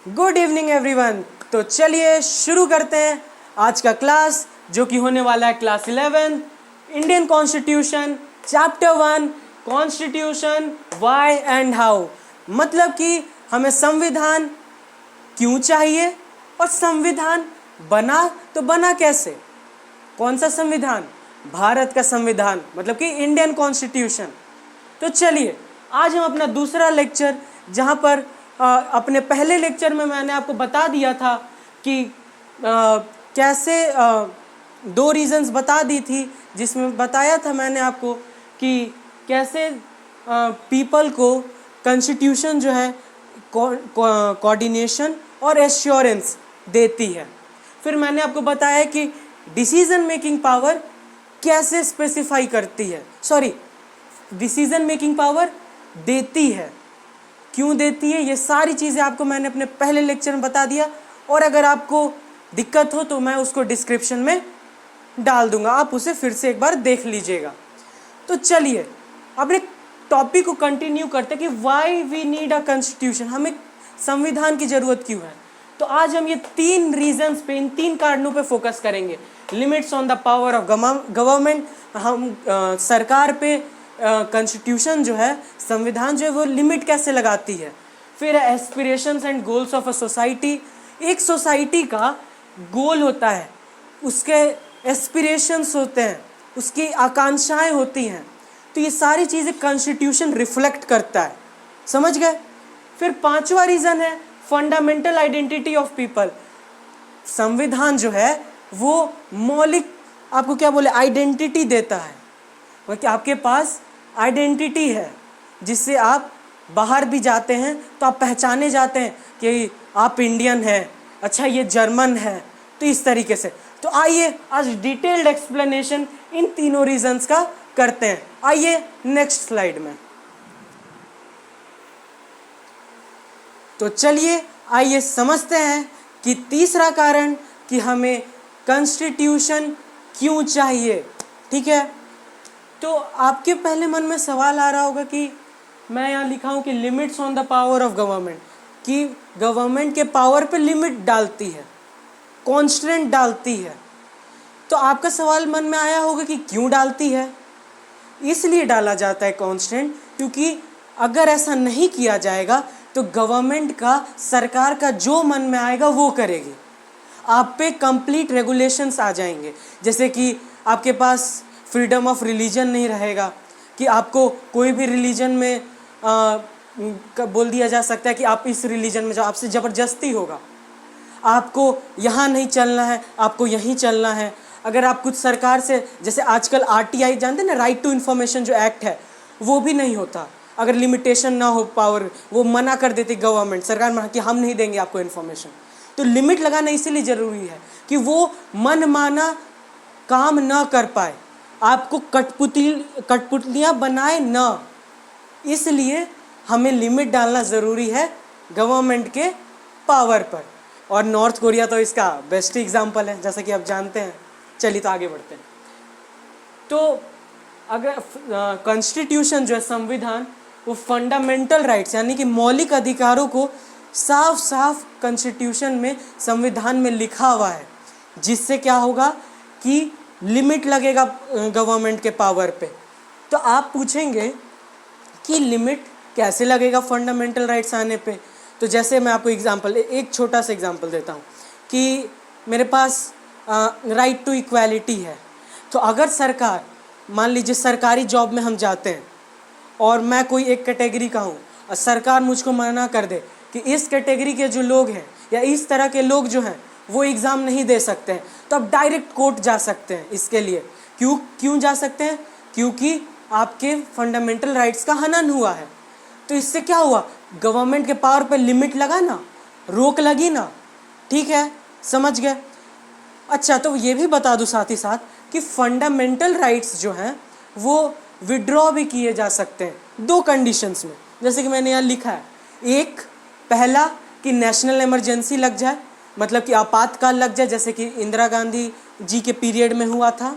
Good evening everyone. तो चलिए शुरू करते हैं आज का क्लास, जो कि होने वाला है class 11 Indian constitution chapter 1 constitution why and how. मतलब कि हमें संविधान क्यों चाहिए और संविधान बना तो बना कैसे। कौन सा संविधान? भारत का संविधान, मतलब कि इंडियन कॉन्स्टिट्यूशन। तो चलिए आज हम अपना दूसरा लेक्चर, जहाँ पर अपने पहले लेक्चर में मैंने आपको बता दिया था कि कैसे दो रीजंस बता दी थी, जिसमें बताया था मैंने आपको कि कैसे पीपल को कॉन्स्टिट्यूशन जो है कोऑर्डिनेशन और एश्योरेंस देती है। फिर मैंने आपको बताया कि डिसीजन मेकिंग पावर कैसे स्पेसिफाई करती है, डिसीजन मेकिंग पावर देती है, क्यों देती है, ये सारी चीज़ें आपको मैंने अपने पहले लेक्चर में बता दिया। और अगर आपको दिक्कत हो तो मैं उसको डिस्क्रिप्शन में डाल दूंगा, आप उसे फिर से एक बार देख लीजिएगा। तो चलिए अपने टॉपिक को कंटिन्यू करते हैं कि why we need a constitution, हमें संविधान की ज़रूरत क्यों है। तो आज हम ये तीन रीजंस पे, इन तीन कारणों पे फोकस करेंगे। Limits on the power of government, हम सरकार पे कॉन्स्टिट्यूशन जो है, संविधान जो है वो लिमिट कैसे लगाती है। फिर aspirations and goals of a society, एक सोसाइटी का गोल होता है, उसके एस्पिरेशंस होते हैं, उसकी आकांक्षाएं होती हैं। तो ये सारी चीज़ें कॉन्स्टिट्यूशन रिफ्लेक्ट करता है, समझ गए। फिर पांचवा रीज़न है फंडामेंटल आइडेंटिटी ऑफ पीपल। संविधान जो है वो मौलिक, आपको क्या बोले, आइडेंटिटी देता है, कि आपके पास आइडेंटिटी है जिससे आप बाहर भी जाते हैं तो आप पहचाने जाते हैं कि आप इंडियन हैं, अच्छा ये जर्मन है। तो इस तरीके से तो आइए आज डिटेल्ड एक्सप्लेनेशन इन तीनों रीजंस का करते हैं। आइए नेक्स्ट स्लाइड में। तो चलिए आइए समझते हैं कि तीसरा कारण कि हमें कॉन्स्टिट्यूशन क्यों चाहिए। ठीक है, तो आपके पहले मन में सवाल आ रहा होगा कि मैं यहाँ लिखा हूँ कि limits on the power of government, कि गवर्नमेंट के पावर पे लिमिट डालती है, कॉन्स्टेंट डालती है। तो आपका सवाल मन में आया होगा कि क्यों डालती है। इसलिए डाला जाता है कॉन्स्टेंट, क्योंकि अगर ऐसा नहीं किया जाएगा तो गवर्नमेंट का, सरकार का जो मन में आएगा वो करेगी। आप पे कंप्लीट रेगुलेशंस आ जाएंगे, जैसे कि आपके पास फ्रीडम ऑफ रिलीजन नहीं रहेगा, कि आपको कोई भी रिलीजन में बोल दिया जा सकता है कि आप इस रिलीजन में जाओ, आपसे ज़बरदस्ती होगा, आपको यहाँ नहीं चलना है, आपको यहीं चलना है। अगर आप कुछ सरकार से, जैसे आजकल RTI जानते हैं ना, राइट टू इन्फॉर्मेशन जो एक्ट है, वो भी नहीं होता अगर लिमिटेशन ना हो पावर, वो मना कर देती गवर्नमेंट, सरकार मना कि हम नहीं देंगे आपको इन्फॉर्मेशन। तो लिमिट लगाना इसीलिए ज़रूरी है कि वो मनमाना काम ना कर पाए, आपको कठपुतलियाँ बनाए ना। इसलिए हमें लिमिट डालना ज़रूरी है गवर्नमेंट के पावर पर। और नॉर्थ कोरिया तो इसका बेस्ट एग्जाम्पल है, जैसा कि आप जानते हैं। चलिए तो आगे बढ़ते हैं। तो अगर कॉन्स्टिट्यूशन जो है, संविधान, वो फंडामेंटल राइट्स यानी कि मौलिक अधिकारों को साफ साफ कॉन्स्टिट्यूशन में, संविधान में लिखा हुआ है, जिससे क्या होगा कि लिमिट लगेगा गवर्नमेंट के पावर पे। तो आप पूछेंगे कि लिमिट कैसे लगेगा फंडामेंटल राइट्स आने पे। तो जैसे मैं आपको एक छोटा सा एग्जांपल देता हूँ कि मेरे पास राइट टू इक्वालिटी है। तो अगर सरकार, मान लीजिए सरकारी जॉब में हम जाते हैं और मैं कोई एक कैटेगरी का हूँ और सरकार मुझको मना कर दे कि इस कैटेगरी के जो लोग हैं या इस तरह के लोग जो हैं वो एग्ज़ाम नहीं दे सकते हैं, तो आप डायरेक्ट कोर्ट जा सकते हैं इसके लिए। क्यों जा सकते हैं? क्योंकि आपके फंडामेंटल राइट्स का हनन हुआ है। तो इससे क्या हुआ, गवर्नमेंट के पावर पे लिमिट लगा ना, रोक लगी ना। ठीक है, समझ गए। अच्छा, तो ये भी बता दूं साथ ही साथ कि फंडामेंटल राइट्स जो हैं वो विड्रॉ भी किए जा सकते हैं दो कंडीशंस में, जैसे कि मैंने यहाँ लिखा है। एक, पहला कि नेशनल इमरजेंसी लग जाए, मतलब कि आपातकाल लग जाए, जैसे कि इंदिरा गांधी जी के पीरियड में हुआ था।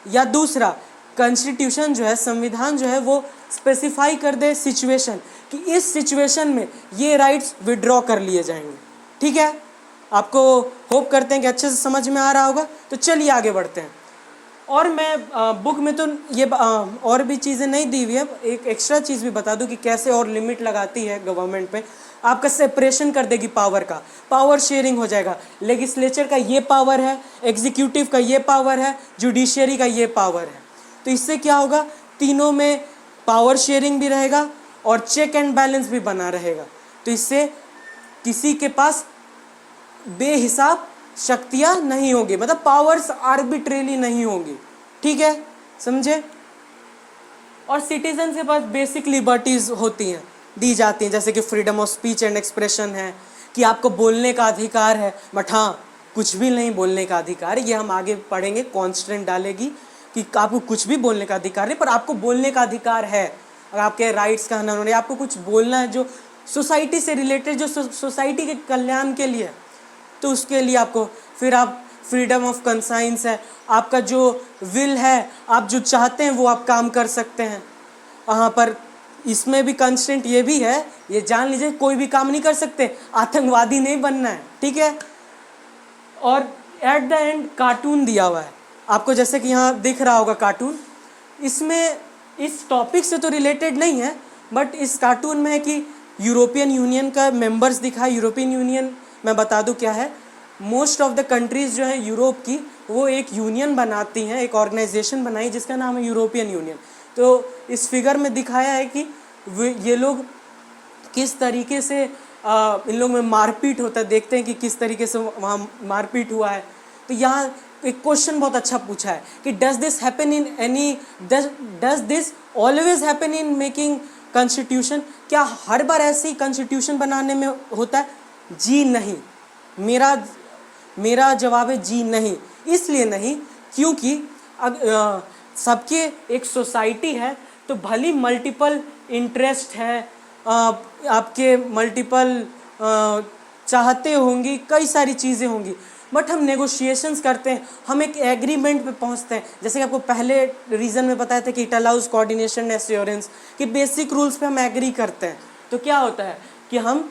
या दूसरा, कॉन्स्टिट्यूशन जो है, संविधान जो है, वो स्पेसिफाई कर दे सिचुएशन, कि इस सिचुएशन में ये राइट्स विड्रॉ कर लिए जाएंगे। ठीक है, आपको होप करते हैं कि अच्छे से समझ में आ रहा होगा। तो चलिए आगे बढ़ते हैं। और मैं बुक में तो ये और भी चीज़ें नहीं दी हुई है, एक एक्स्ट्रा चीज़ भी बता दूं कि कैसे और लिमिट लगाती है गवर्नमेंट पे। आपका सेपरेशन कर देगी पावर का, पावर शेयरिंग हो जाएगा। लेजिस्लेचर का ये पावर है, एग्जीक्यूटिव का ये पावर है, जुडिशियरी का ये पावर है। तो इससे क्या होगा, तीनों में पावर शेयरिंग भी रहेगा और चेक एंड बैलेंस भी बना रहेगा। तो इससे किसी के पास बेहिसाब शक्तियां नहीं होगी, मतलब पावर्स आर्बिट्रेरी नहीं होगी, ठीक है, समझे। और सिटीजन के पास बेसिक लिबर्टीज होती हैं, दी जाती हैं, जैसे कि freedom of speech and expression है, कि आपको बोलने का अधिकार है, बट हाँ कुछ भी नहीं बोलने का अधिकार है। ये हम आगे पढ़ेंगे, कॉन्स्टेंट डालेगी कि आपको कुछ भी बोलने का अधिकार नहीं, पर आपको बोलने का अधिकार है। अगर आपके राइट्स का हनन हो रहा है, आपको कुछ बोलना है जो सोसाइटी से रिलेटेड, जो सोसाइटी के कल्याण के लिए, तो उसके लिए आपको, फिर आप फ्रीडम ऑफ कंसाइंस है, आपका जो विल है, आप जो चाहते हैं वो आप काम कर सकते हैं। वहाँ पर इसमें भी कंस्टेंट ये भी है, ये जान लीजिए, कोई भी काम नहीं कर सकते, आतंकवादी नहीं बनना है, ठीक है। और एट द एंड कार्टून दिया हुआ है आपको, जैसे कि यहाँ दिख रहा होगा कार्टून। इसमें इस टॉपिक से तो रिलेटेड नहीं है, बट इस कार्टून में है कि यूरोपियन यूनियन का मेंबर्स दिखा है। यूरोपियन यूनियन मैं बता दूं क्या है, मोस्ट ऑफ द कंट्रीज़ जो है यूरोप की, वो एक यूनियन बनाती हैं, एक ऑर्गेनाइजेशन बनाई जिसका नाम है यूरोपियन यूनियन। तो इस फिगर में दिखाया है कि ये लोग किस तरीके से इन लोग में मारपीट होता है, देखते हैं कि किस तरीके से वहाँ मारपीट हुआ है। तो यहाँ एक क्वेश्चन बहुत अच्छा पूछा है कि does this happen in any, does this always happen in making constitution, क्या हर बार ऐसे ही कॉन्स्टिट्यूशन बनाने में होता है? जी नहीं। मेरा जवाब है जी नहीं। इसलिए नहीं क्योंकि सबके एक सोसाइटी है, तो भली मल्टीपल इंटरेस्ट है, आपके मल्टीपल चाहते होंगी, कई सारी चीज़ें होंगी, बट हम नेगोशिएशंस करते हैं, हम एक एग्रीमेंट पे पहुंचते हैं। जैसे कि आपको पहले रीज़न में बताया था कि इट अलाउज कोऑर्डिनेशन एश्योरेंस, कि बेसिक रूल्स पे हम एग्री करते हैं। तो क्या होता है कि हम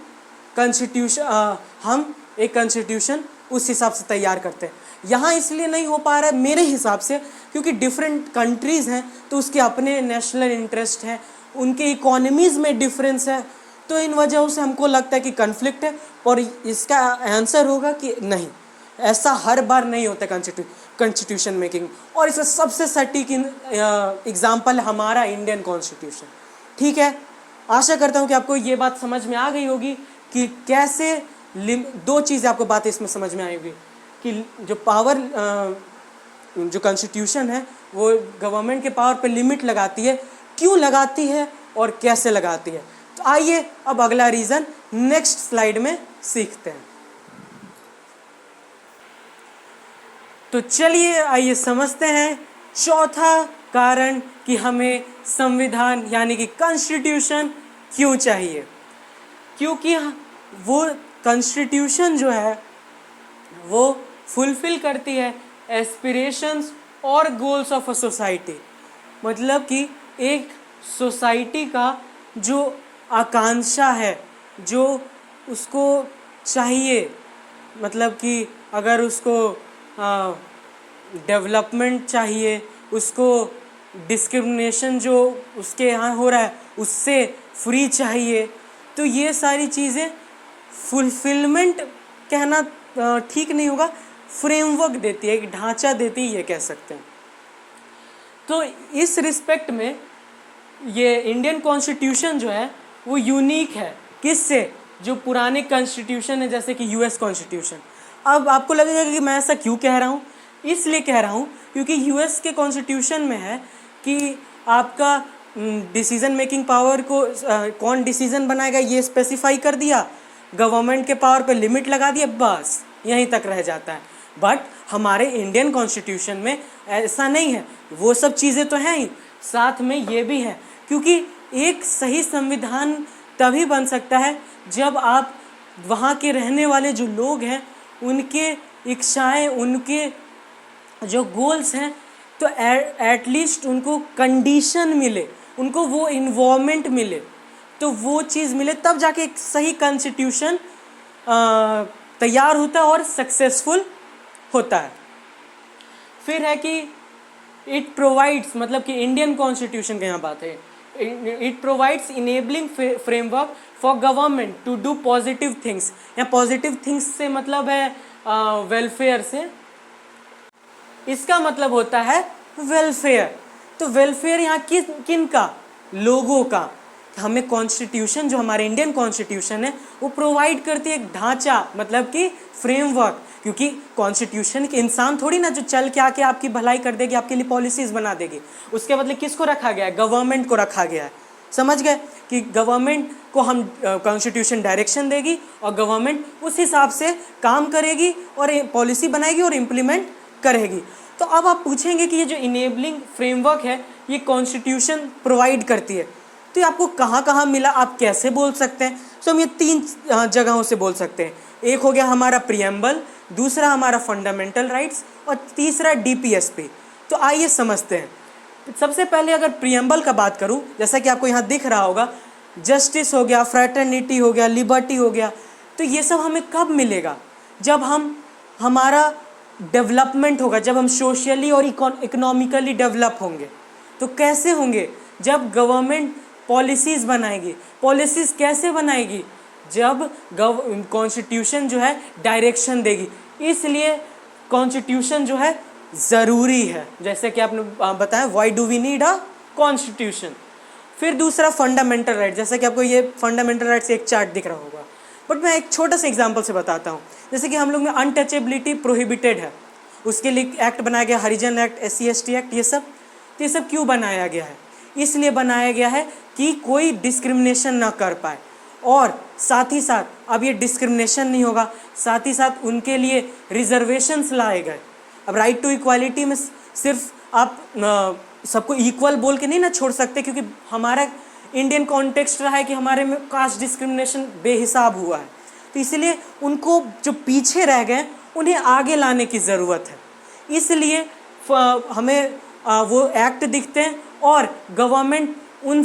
एक कॉन्स्टिट्यूशन उस हिसाब से तैयार करते हैं। यहाँ इसलिए नहीं हो पा रहा है मेरे हिसाब से, क्योंकि डिफरेंट कंट्रीज़ हैं, तो उसके अपने नेशनल इंटरेस्ट हैं, उनके इकोनॉमीज़ में डिफरेंस है, तो इन वजहों से हमको लगता है कि कन्फ्लिक्ट है। और इसका आंसर होगा कि नहीं, ऐसा हर बार नहीं होता कॉन्स्टिट्यूशन मेकिंग। और इसका सबसे सटीक एग्जाम्पल हमारा इंडियन कॉन्स्टिट्यूशन, ठीक है। आशा करता हूँ कि आपको ये बात समझ में आ गई होगी कि कैसे दो चीज़ें आपको बातें इसमें समझ में आई होगी कि जो पावर, जो कॉन्स्टिट्यूशन है वो गवर्नमेंट के पावर पे लिमिट लगाती है, क्यों लगाती है और कैसे लगाती है। तो आइए अब अगला रीज़न नेक्स्ट स्लाइड में सीखते हैं। तो चलिए आइए समझते हैं चौथा कारण कि हमें संविधान यानी कि कॉन्स्टिट्यूशन क्यों चाहिए। क्योंकि वो कॉन्स्टिट्यूशन जो है वो फुलफिल करती है एस्पिरेशंस और गोल्स ऑफ अ सोसाइटी। मतलब कि एक सोसाइटी का जो आकांक्षा है, जो उसको चाहिए, मतलब कि अगर उसको डेवलपमेंट चाहिए, उसको डिस्क्रिमिनेशन जो उसके यहाँ हो रहा है उससे फ्री चाहिए, तो ये सारी चीज़ें फुलफिलमेंट कहना ठीक नहीं होगा, फ्रेमवर्क देती है, एक ढांचा देती है, ये कह सकते हैं। तो इस रिस्पेक्ट में ये इंडियन कॉन्स्टिट्यूशन जो है वो यूनिक है। किससे? जो पुराने कॉन्स्टिट्यूशन है, जैसे कि यूएस कॉन्स्टिट्यूशन। अब आपको लगेगा कि मैं ऐसा क्यों कह रहा हूँ, इसलिए कह रहा हूँ क्योंकि यूएस के कॉन्स्टिट्यूशन में है कि आपका डिसीजन मेकिंग पावर को कौन डिसीजन बनाएगा ये स्पेसिफाई कर दिया, गवर्नमेंट के पावर पे लिमिट लगा दिया, बस यहीं तक रह जाता है। बट हमारे इंडियन कॉन्स्टिट्यूशन में ऐसा नहीं है, वो सब चीज़ें तो हैं ही, साथ में ये भी है, क्योंकि एक सही संविधान तभी बन सकता है जब आप वहाँ के रहने वाले जो लोग हैं उनके इच्छाएं, उनके जो गोल्स हैं, तो एटलीस्ट उनको कंडीशन मिले, उनको वो इन्वायरमेंट मिले, तो वो चीज़ मिले, तब जाके एक सही कॉन्स्टिट्यूशन तैयार होता है और सक्सेसफुल होता है। फिर है कि इट प्रोवाइड्स, मतलब कि इंडियन कॉन्स्टिट्यूशन की यहाँ बात है, it provides enabling framework for government to do positive things. यहाँ पॉजिटिव थिंग्स से मतलब है वेलफेयर से, इसका मतलब होता है वेलफेयर। तो वेलफेयर यहाँ किन का, लोगों का। हमें कॉन्स्टिट्यूशन, जो हमारे इंडियन कॉन्स्टिट्यूशन है, वो प्रोवाइड करती है एक ढांचा, मतलब कि फ्रेमवर्क। क्योंकि कॉन्स्टिट्यूशन के इंसान थोड़ी ना जो चल के आके आपकी भलाई कर देगी, आपके लिए पॉलिसीज बना देगी। उसके बदले किसको रखा गया है, गवर्नमेंट को रखा गया है। समझ गए कि गवर्नमेंट को हम कॉन्स्टिट्यूशन डायरेक्शन देगी और गवर्नमेंट उस हिसाब से काम करेगी और पॉलिसी बनाएगी और इम्प्लीमेंट करेगी। तो अब आप पूछेंगे कि ये जो इनेबलिंग फ्रेमवर्क है ये कॉन्स्टिट्यूशन प्रोवाइड करती है, तो ये आपको कहाँ कहाँ मिला, आप कैसे बोल सकते हैं? तो हम ये 3 जगहों से बोल सकते हैं। एक हो गया हमारा प्रीएम्बल, दूसरा हमारा फंडामेंटल राइट्स और तीसरा डीपीएसपी। तो आइए समझते हैं। सबसे पहले अगर प्रीएम्बल का बात करूं, जैसा कि आपको यहाँ दिख रहा होगा, जस्टिस हो गया, फ्रैटर्निटी हो गया, लिबर्टी हो गया, तो ये सब हमें कब मिलेगा? जब हमारा डेवलपमेंट होगा, जब हम सोशली और इकोनॉमिकली डेवलप होंगे। तो कैसे होंगे? जब गवर्नमेंट पॉलिसीज़ बनाएगी। पॉलिसीज़ कैसे बनाएगी? जब कॉन्स्टिट्यूशन जो है डायरेक्शन देगी। इसलिए कॉन्स्टिट्यूशन जो है ज़रूरी है, जैसे कि आपने बताया, why do we need a constitution. फिर दूसरा फंडामेंटल राइट, जैसे कि आपको ये फंडामेंटल राइट से एक चार्ट दिख रहा होगा, बट मैं एक छोटा सा एग्जांपल से बताता हूँ। जैसे कि हम लोग में अनटचेबिलिटी प्रोहिबिटेड है, उसके लिए एक्ट बनाया गया, हरिजन एक्ट, SC ST एक्ट, ये सब क्यों बनाया गया है? इसलिए बनाया गया है कि कोई डिस्क्रिमिनेशन ना कर पाए, और साथ ही साथ अब ये डिस्क्रिमिनेशन नहीं होगा, साथ ही साथ उनके लिए रिजर्वेशंस लाए गए। अब राइट टू इक्वालिटी में सिर्फ आप सबको इक्वल बोल के नहीं ना छोड़ सकते, क्योंकि हमारा इंडियन कॉन्टेक्स्ट रहा है कि हमारे में कास्ट डिस्क्रिमिनेशन बेहिसाब हुआ है। तो इसलिए उनको जो पीछे रह गए उन्हें आगे लाने की ज़रूरत है। इसलिए हमें वो एक्ट दिखते हैं और गवर्नमेंट उन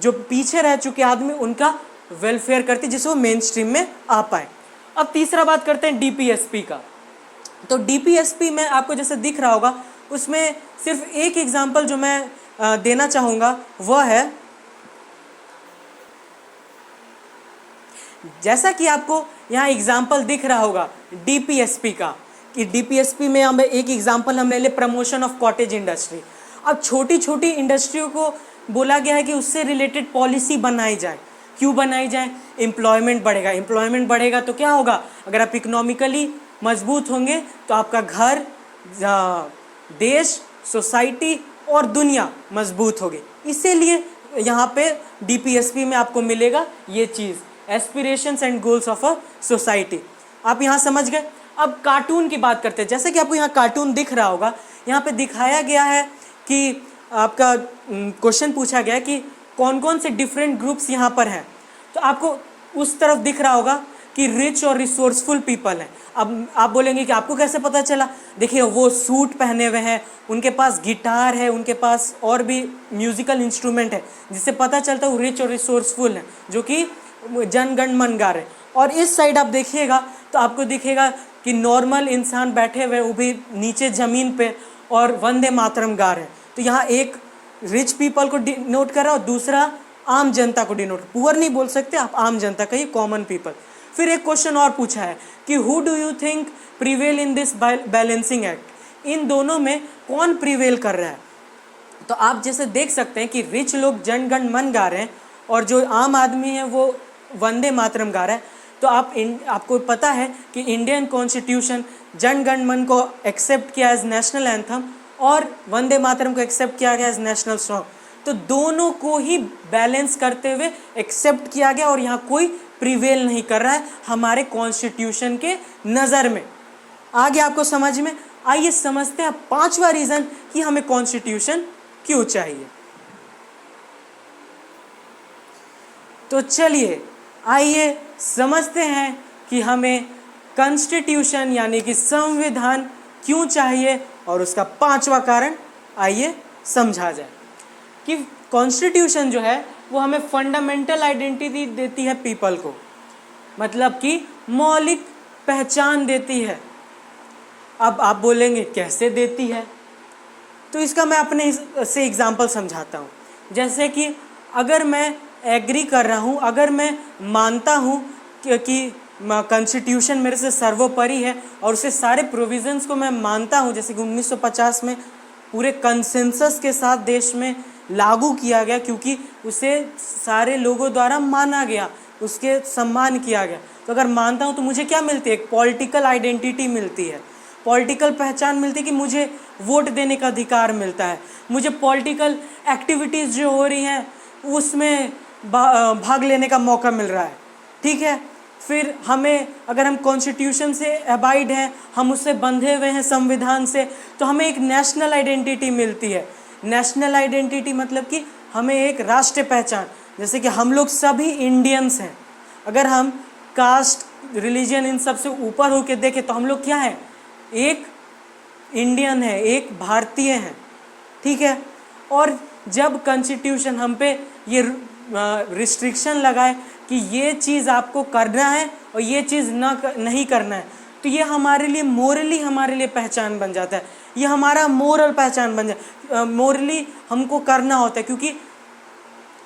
जो पीछे रह चुके आदमी उनका वेलफेयर करती है, जिससे वो मेन स्ट्रीम में आ पाए। अब तीसरा बात करते हैं डीपीएसपी का। तो डीपीएसपी में आपको जैसे दिख रहा होगा, उसमें सिर्फ एक एग्जांपल जो मैं देना चाहूँगा वह है, जैसा कि आपको यहाँ एग्जाम्पल दिख रहा होगा डीपीएसपी का, कि डीपीएसपी में हम एक एग्जाम्पल हम ले ले, प्रमोशन ऑफ कॉटेज इंडस्ट्री। अब छोटी छोटी इंडस्ट्रियों को बोला गया है कि उससे रिलेटेड पॉलिसी बनाई जाए। क्यों बनाई जाए? एम्प्लॉयमेंट बढ़ेगा। एम्प्लॉयमेंट बढ़ेगा तो क्या होगा? अगर आप इकोनॉमिकली मजबूत होंगे तो आपका घर, देश, सोसाइटी और दुनिया मजबूत होगी। इसीलिए यहाँ पे डीपीएसपी में आपको मिलेगा ये चीज़, aspirations and goals of a society. आप यहाँ समझ गए। अब कार्टून की बात करते हैं। जैसे कि आपको यहाँ कार्टून दिख रहा होगा, यहाँ पे दिखाया गया है कि आपका क्वेश्चन पूछा गया है कि कौन कौन से डिफरेंट ग्रुप्स यहाँ पर हैं। तो आपको उस तरफ दिख रहा होगा कि रिच और रिसोर्सफुल पीपल हैं। अब आप बोलेंगे कि आपको कैसे पता चला? देखिए, वो सूट पहने हुए हैं, उनके पास गिटार है, उनके पास और भी म्यूज़िकल इंस्ट्रूमेंट है, जिससे पता चलता है वो रिच और रिसोर्सफुल हैं, जो कि जनगण मन गा रहे हैं। और इस साइड आप देखिएगा तो आपको दिखेगा कि नॉर्मल इंसान बैठे हुए, वो भी नीचे ज़मीन पे, और वंदे मातरम गा रहे हैं। तो यहाँ एक रिच पीपल को डिनोट कर रहा है और दूसरा आम जनता को डिनोट, पुअर नहीं बोल सकते आप, आम जनता कहिए, कॉमन पीपल। फिर एक क्वेश्चन और पूछा है कि who do you think prevail in this balancing act? इन दोनों में कौन प्रिवेल कर रहा है? तो आप जैसे देख सकते हैं कि रिच लोग जनगण मन गा रहे हैं और जो आम आदमी है वो वंदे मातरम गा रहा है। तो आपको पता है कि इंडियन कॉन्स्टिट्यूशन जनगण मन को एक्सेप्ट किया एज नेशनल एंथम और वंदे मातरम को एक्सेप्ट किया गया एज नेशनल सॉन्ग। तो दोनों को ही बैलेंस करते हुए एक्सेप्ट किया गया और यहाँ कोई प्रिवेल नहीं कर रहा है हमारे कॉन्स्टिट्यूशन के नज़र में। आगे आपको समझ में। आइए समझते हैं 5वां रीज़न कि हमें कॉन्स्टिट्यूशन क्यों चाहिए। तो चलिए आइए समझते हैं कि हमें कॉन्स्टिट्यूशन यानी कि संविधान क्यों चाहिए और उसका 5वां कारण आइए समझा जाए। कि कॉन्स्टिट्यूशन जो है वो हमें फंडामेंटल आइडेंटिटी देती है पीपल को। मतलब कि मौलिक पहचान देती है। अब आप बोलेंगे कैसे देती है, तो इसका मैं अपने से एग्जाम्पल समझाता हूँ। जैसे कि अगर मैं एग्री कर रहा हूँ, अगर मैं मानता हूँ कि कॉन्स्टिट्यूशन मेरे से सर्वोपरि है और उससे सारे प्रोविज़न्स को मैं मानता हूँ, जैसे कि 1950 में पूरे कंसेंसस के साथ देश में लागू किया गया, क्योंकि उसे सारे लोगों द्वारा माना गया, उसके सम्मान किया गया। तो अगर मानता हूँ तो मुझे क्या मिलती है? एक पॉलिटिकल आइडेंटिटी मिलती है, पॉलिटिकल पहचान मिलती है कि मुझे वोट देने का अधिकार मिलता है, मुझे पॉलिटिकल एक्टिविटीज़ जो हो रही हैं उसमें भाग लेने का मौका मिल रहा है। ठीक है, फिर हमें, अगर हम कॉन्स्टिट्यूशन से अबाइड हैं, हम उससे बंधे हुए हैं संविधान से, तो हमें एक नेशनल आइडेंटिटी मिलती है। नेशनल आइडेंटिटी मतलब कि हमें एक राष्ट्रीय पहचान, जैसे कि हम लोग सभी इंडियंस हैं। अगर हम कास्ट, रिलीजन इन सब से ऊपर होकर देखें तो हम लोग क्या हैं? एक इंडियन है, एक भारतीय हैं। ठीक है, और जब कॉन्स्टिट्यूशन हम पे ये रिस्ट्रिक्शन लगाए कि ये चीज़ आपको करना है और ये चीज़ नहीं करना है, तो ये हमारे लिए मोरली हमारे लिए पहचान बन जाता है, ये हमारा मोरल पहचान बन जाए। मोरली हमको करना होता है, क्योंकि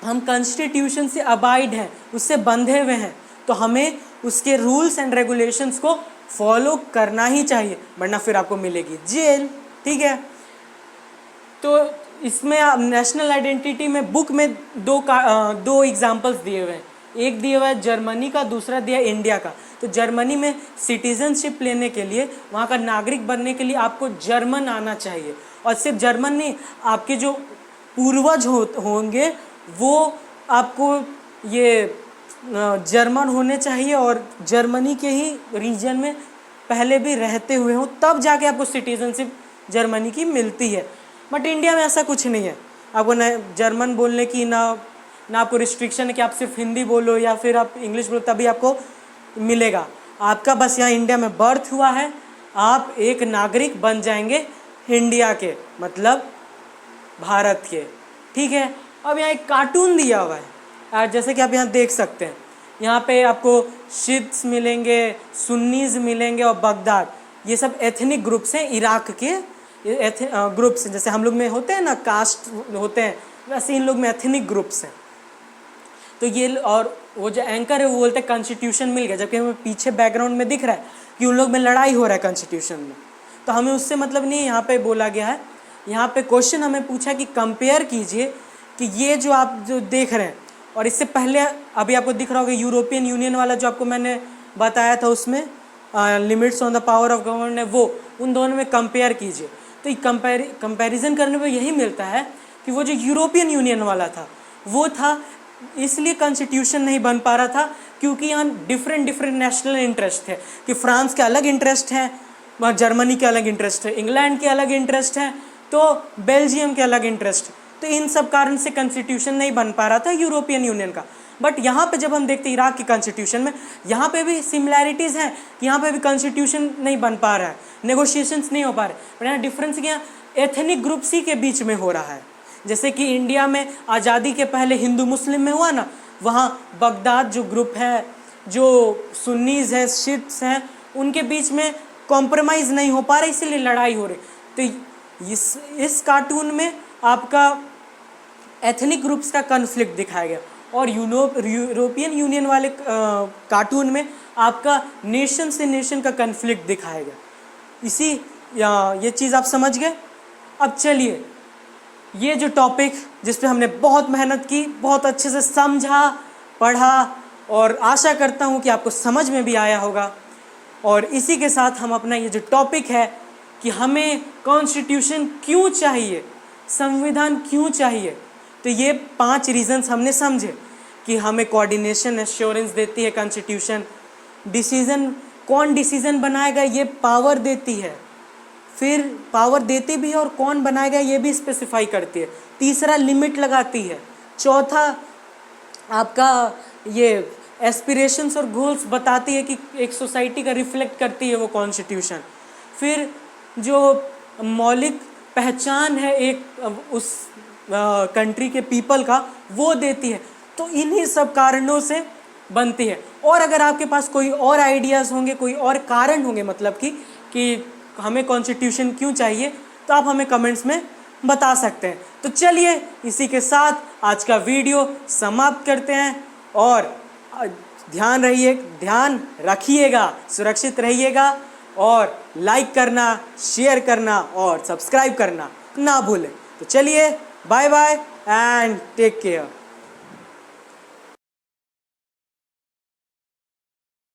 हम कॉन्स्टिट्यूशन से अबाइड हैं, उससे बंधे हुए हैं, तो हमें उसके रूल्स एंड रेगुलेशंस को फॉलो करना ही चाहिए, वरना फिर आपको मिलेगी जेल। ठीक है, तो इसमें आप नेशनल आइडेंटिटी में बुक में दो एग्जाम्पल्स दिए हुए हैं। एक दिया हुआ है जर्मनी का, दूसरा दिया इंडिया का। तो जर्मनी में सिटीजनशिप लेने के लिए, वहाँ का नागरिक बनने के लिए आपको जर्मन आना चाहिए, और सिर्फ जर्मन नहीं, आपके जो पूर्वज होंगे वो आपको ये जर्मन होने चाहिए और जर्मनी के ही रीजन में पहले भी रहते हुए हों, तब जाके आपको सिटीजनशिप जर्मनी की मिलती है। बट इंडिया में ऐसा कुछ नहीं है, आपको ना जर्मन बोलने की ना आपको रिस्ट्रिक्शन है कि आप सिर्फ हिंदी बोलो या फिर आप इंग्लिश बोलो तभी आपको मिलेगा। आपका बस यहाँ इंडिया में बर्थ हुआ है, आप एक नागरिक बन जाएंगे इंडिया के, मतलब भारत के। ठीक है, अब यहाँ एक कार्टून दिया हुआ है, जैसे कि आप यहाँ देख सकते हैं, यहाँ पे आपको शिट्स मिलेंगे, सुन्नीज मिलेंगे और बगदाद, ये सब एथनिक ग्रुप्स हैं इराक के ग्रुप्स हैं। जैसे हम लोग में होते हैं ना कास्ट होते हैं, वैसे इन लोग में एथनिक ग्रुप्स हैं। तो ये, और वो जो एंकर है वो बोलते हैं कॉन्स्टिट्यूशन मिल गया, जबकि हमें पीछे बैकग्राउंड में दिख रहा है कि उन लोग में लड़ाई हो रहा है कॉन्स्टिट्यूशन में। तो हमें उससे मतलब नहीं, यहाँ पे बोला गया है, यहाँ पे क्वेश्चन हमें पूछा कि कंपेयर कीजिए कि ये जो आप जो देख रहे हैं और इससे पहले अभी आपको दिख रहा होगा यूरोपियन यूनियन वाला जो आपको मैंने बताया था, उसमें limits on the power of government है, वो उन दोनों में कंपेयर कीजिए। तो कंपैरिजन करने पर यही मिलता है कि वो जो यूरोपियन यूनियन वाला था वो था इसलिए कॉन्स्टिट्यूशन नहीं बन पा रहा था क्योंकि यहाँ डिफरेंट नेशनल इंटरेस्ट थे, कि फ्रांस के अलग इंटरेस्ट हैं, जर्मनी के अलग इंटरेस्ट है, इंग्लैंड के अलग इंटरेस्ट हैं, तो बेल्जियम के अलग इंटरेस्ट। तो इन सब कारण से कॉन्स्टिट्यूशन नहीं बन पा रहा था यूरोपियन यूनियन का। बट यहाँ पे जब हम देखते हैं इराक की कॉन्स्टिट्यूशन में, यहाँ पे भी सिमिलैरिटीज़ हैं, यहाँ पे भी कॉन्स्टिट्यूशन नहीं बन पा रहा है, नेगोशिएशंस नहीं हो पा रहे। बट यहाँ डिफरेंस क्या, एथनिक ग्रुप्स ही के बीच में हो रहा है। जैसे कि इंडिया में आज़ादी के पहले हिंदू मुस्लिम में हुआ ना, वहाँ बगदाद जो ग्रुप है, जो सुन्नीज़ हैं, शिट्स हैं, उनके बीच में कॉम्प्रोमाइज़ नहीं हो पा रहा, इसीलिए लड़ाई हो रही। तो इस कार्टून में आपका एथनिक ग्रुप्स का कन्फ्लिक्ट दिखाया गया, और यूरोपियन यूनियन वाले कार्टून में आपका नेशन से नेशन का कन्फ्लिक्ट दिखाया गया। ये चीज़ आप समझ गए। अब चलिए, ये जो टॉपिक जिस पे हमने बहुत मेहनत की, बहुत अच्छे से समझा, पढ़ा, और आशा करता हूँ कि आपको समझ में भी आया होगा। और इसी के साथ हम अपना ये जो टॉपिक है कि हमें कॉन्स्टिट्यूशन क्यों चाहिए, संविधान क्यों चाहिए, तो ये 5 रीजंस हमने समझे कि हमें कोऑर्डिनेशन एश्योरेंस देती है कॉन्स्टिट्यूशन, कौन डिसीजन बनाएगा ये पावर देती है, फिर पावर देती भी है और कौन बनाएगा ये भी स्पेसिफाई करती है, तीसरा लिमिट लगाती है, चौथा आपका ये एस्पिरेशंस और गोल्स बताती है कि एक सोसाइटी का रिफ्लेक्ट करती है वो कॉन्स्टिट्यूशन, फिर जो मौलिक पहचान है एक उस कंट्री के पीपल का वो देती है। तो इन्हीं सब कारणों से बनती है। और अगर आपके पास कोई और आइडियाज़ होंगे, कोई और कारण होंगे, मतलब कि हमें कॉन्स्टिट्यूशन क्यों चाहिए, तो आप हमें कमेंट्स में बता सकते हैं। तो चलिए इसी के साथ आज का वीडियो समाप्त करते हैं और ध्यान रखिएगा, सुरक्षित रहिएगा और लाइक करना, शेयर करना और सब्सक्राइब करना ना भूलें। तो चलिए bye bye and take care.